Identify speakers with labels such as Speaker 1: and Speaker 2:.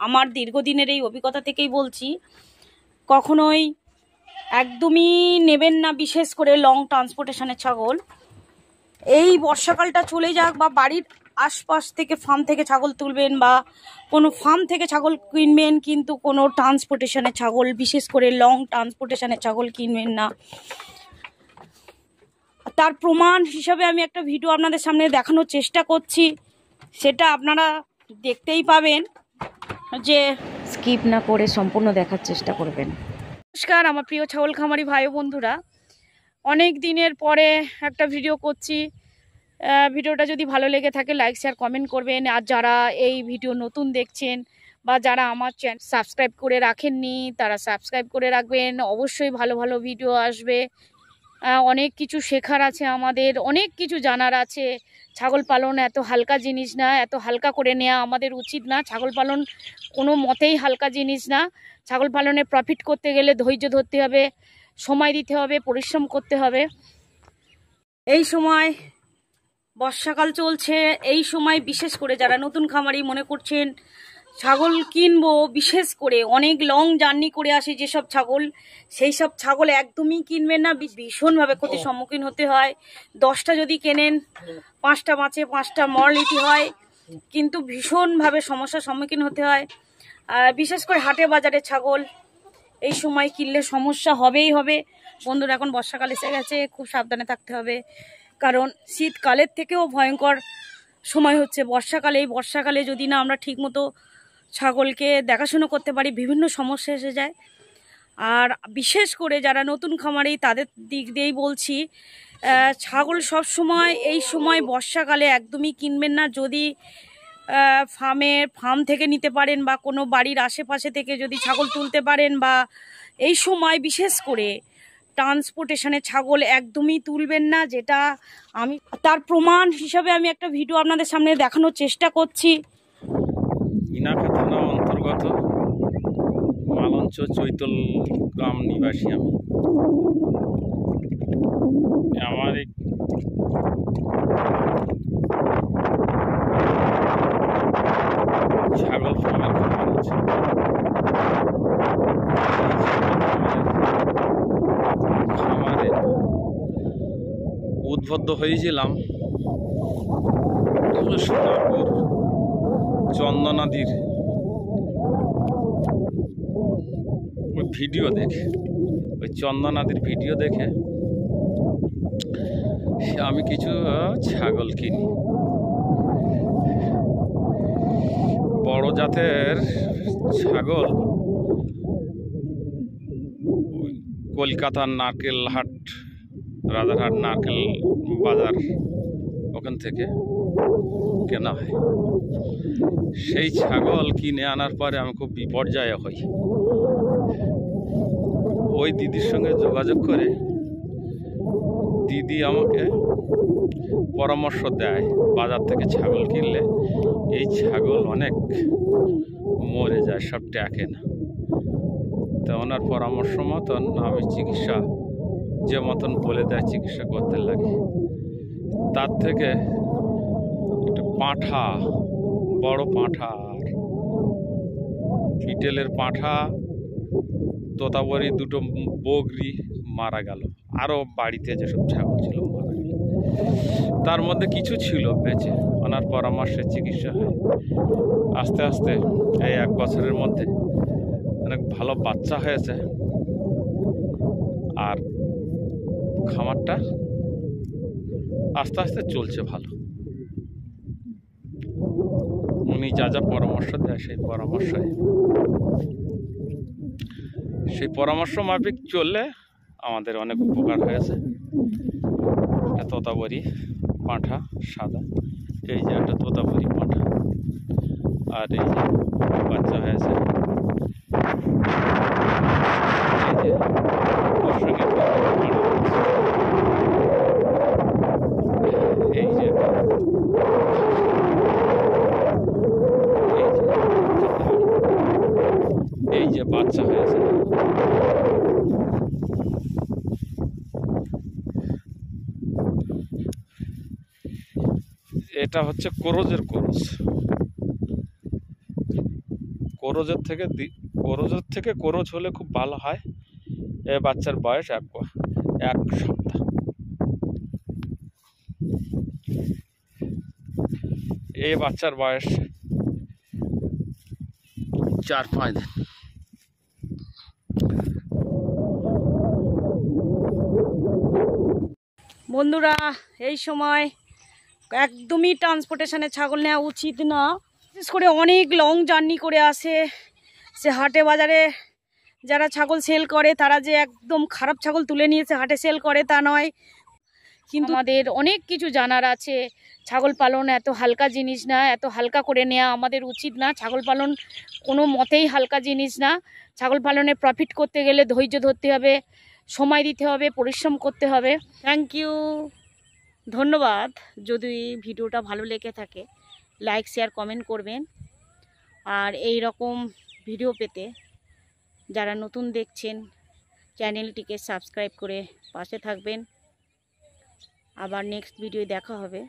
Speaker 1: আমার দীর্ঘদিনের এই অভিজ্ঞতা থেকেই বলছি, কখনোই একদমই নেবেন না, বিশেষ করে লং ট্রান্সপোর্টেশনের ছাগল। এই বর্ষাকালটা চলে যাক বা বাড়ির আশপাশ থেকে ফার্ম থেকে ছাগল তুলবেন বা কোনো ফার্ম থেকে ছাগল কিনবেন, কিন্তু কোনো ট্রান্সপোর্টেশনের ছাগল, বিশেষ করে লং ট্রান্সপোর্টেশনের ছাগল কিনবেন না। তার প্রমাণ হিসাবে আমি একটা ভিডিও আপনাদের সামনে দেখানোর চেষ্টা করছি, সেটা আপনারা দেখতেই পাবেন, যে স্কিপ না করে সম্পূর্ণ দেখার চেষ্টা করবেন। নমস্কার আমার প্রিয় ছাগল খামারি ভাই বন্ধুরা, অনেক দিনের পরে একটা ভিডিও করছি। ভিডিওটা যদি ভালো লেগে থাকে লাইক শেয়ার কমেন্ট করবেন। আর যারা এই ভিডিও নতুন দেখছেন বা যারা আমার চ্যানেল সাবস্ক্রাইব করে রাখেননি তারা সাবস্ক্রাইব করে রাখবেন। অবশ্যই ভালো ভালো ভিডিও আসবে, অনেক কিছু শেখার আছে, আমাদের অনেক কিছু জানার আছে। ছাগল পালন এত হালকা জিনিস না, এত হালকা করে নেওয়া আমাদের উচিত না। ছাগল পালন কোনো মতেই হালকা জিনিস না। ছাগল পালনে প্রফিট করতে গেলে ধৈর্য ধরতে হবে, সময় দিতে হবে, পরিশ্রম করতে হবে। এই সময় বর্ষাকাল চলছে, এই সময় বিশেষ করে যারা নতুন খামারি মনে করছেন ছাগল কিনবো, বিশেষ করে অনেক লং জার্নি করে আসে যেসব ছাগল, সেই সব ছাগল একদমই কিনবেন না। ভীষণভাবে ক্ষতির সম্মুখীন হতে হয়। 10টা যদি কেনেন 5টা বাঁচে, 5টা মর্টালিটি হয়, কিন্তু ভীষণভাবে সমস্যার সম্মুখীন হতে হয়। বিশেষ করে হাটে বাজারে ছাগল এই সময় কিনলে সমস্যা হবেই হবে। বন্ধুরা, এখন বর্ষাকাল এসে গেছে, খুব সাবধানে থাকতে হবে, কারণ শীতকালের থেকেও ভয়ঙ্কর সময় হচ্ছে বর্ষাকালে। এই বর্ষাকালে যদি না আমরা ঠিকমতো ছাগলকে দেখাশুনো করতে পারি, বিভিন্ন সমস্যা এসে যায়। আর বিশেষ করে যারা নতুন খামারি তাদের দিক দিয়েই বলছি, ছাগল সব সময় এই সময় বর্ষাকালে একদমই কিনবেন না। যদি ফার্ম থেকে নিতে পারেন বা কোনো বাড়ির আশেপাশে থেকে যদি ছাগল তুলতে পারেন, বা এই সময় বিশেষ করে ট্রান্সপোর্টেশনে ছাগল একদমই তুলবেন না। যেটা আমি তার প্রমাণ হিসাবে আমি একটা ভিডিও আপনাদের সামনে দেখানোর চেষ্টা করছি।
Speaker 2: ইনাকা থানা অন্তর্গত মালঞ্চ চৈতল গ্রাম নিবাসী আমি। আমার এই ছাগল ফার্মের খামার আছে। খামারে উদ্বুদ্ধ হয়েছিলাম সোনাপুর চন্দনাদির ওই ভিডিও দেখে, ওই চন্দনাদির ভিডিও দেখে আমি কিছু ছাগল কিনি। বড় জাতের ছাগল কলকাতার নারকেল হাট, রাজারহাট নারকেল বাজার, ওখান থেকে কেনা হয়। সেই ছাগল কিনে আনার পরে আমি খুব বিপর্যয় হই। ওই দিদির সঙ্গে যোগাযোগ করে দিদি আমাকে পরামর্শ দেয়, বাজার থেকে ছাগল কিনলে এই ছাগল অনেক মরে যায়, সব ট্যাকে না। তো ওনার পরামর্শ মতন আমি চিকিৎসা যে মতন বলে দেয় চিকিৎসা করতে লাগে। তার থেকে একটা পাঁঠা, বড় পাঁঠা, বিটেলের পাঁঠা, তোতাবড়ি, দুটো বগরি মারা গেল। আরও বাড়িতে যেসব ছাগল ছিল মারা গেল। তার মধ্যে কিছু ছিল বেঁচে। ওনার পরামর্শে চিকিৎসা হয়। আস্তে আস্তে এই 1 বছরের মধ্যে অনেক ভালো বাচ্চা হয়েছে। আর খামারটা আস্তে আস্তে চলছে ভালো। উনি যা যা পরামর্শ দেয় সেই পরামর্শ মাফিক চললে আমাদের অনেক উপকার হয়েছে। একটা তোতাবড়ি পাঁঠা সাদা, এই যে একটা তোতাবড়ি পাঁঠা, আর এই যে বাচ্চা হয়েছে, এই যে ওর সঙ্গে এই যে এই যে বাচ্চা হয়েছে। এটা হচ্ছে ক্রোজের ক্রোজ। করজের থেকে করজ হলে খুব ভালো হয়। এ বাচ্চার বয়স 1 সপ্তাহ। এই বাচ্চার বয়স 4-5 দিন।
Speaker 1: বন্ধুরা, এই সময় একদমই ট্রান্সপোর্টেশনে ছাগল নেওয়া উচিত না। বিশেষ করে অনেক লং জার্নি করে আসে, সে হাটে বাজারে যারা ছাগল সেল করে তারা যে একদম খারাপ ছাগল তুলে নিয়েছে হাটে সেল করে তা নয়, কিন্তু আমাদের অনেক কিছু জানার আছে। ছাগল পালন এত হালকা জিনিস না, এত হালকা করে নেওয়া আমাদের উচিত না। ছাগল পালন কোনো মতেই হালকা জিনিস না। ছাগল পালনে প্রফিট করতে গেলে ধৈর্য ধরতে হবে, সময় দিতে হবে, পরিশ্রম করতে হবে। থ্যাংক ইউ, ধন্যবাদ। যদি ভিডিওটা ভালো লেগে থাকে লাইক শেয়ার কমেন্ট করবেন। আর এই রকম ভিডিও পেতে যারা নতুন দেখছেন চ্যানেলটিকে সাবস্ক্রাইব করে পাশে থাকবেন। আবার নেক্সট ভিডিও দেখা হবে।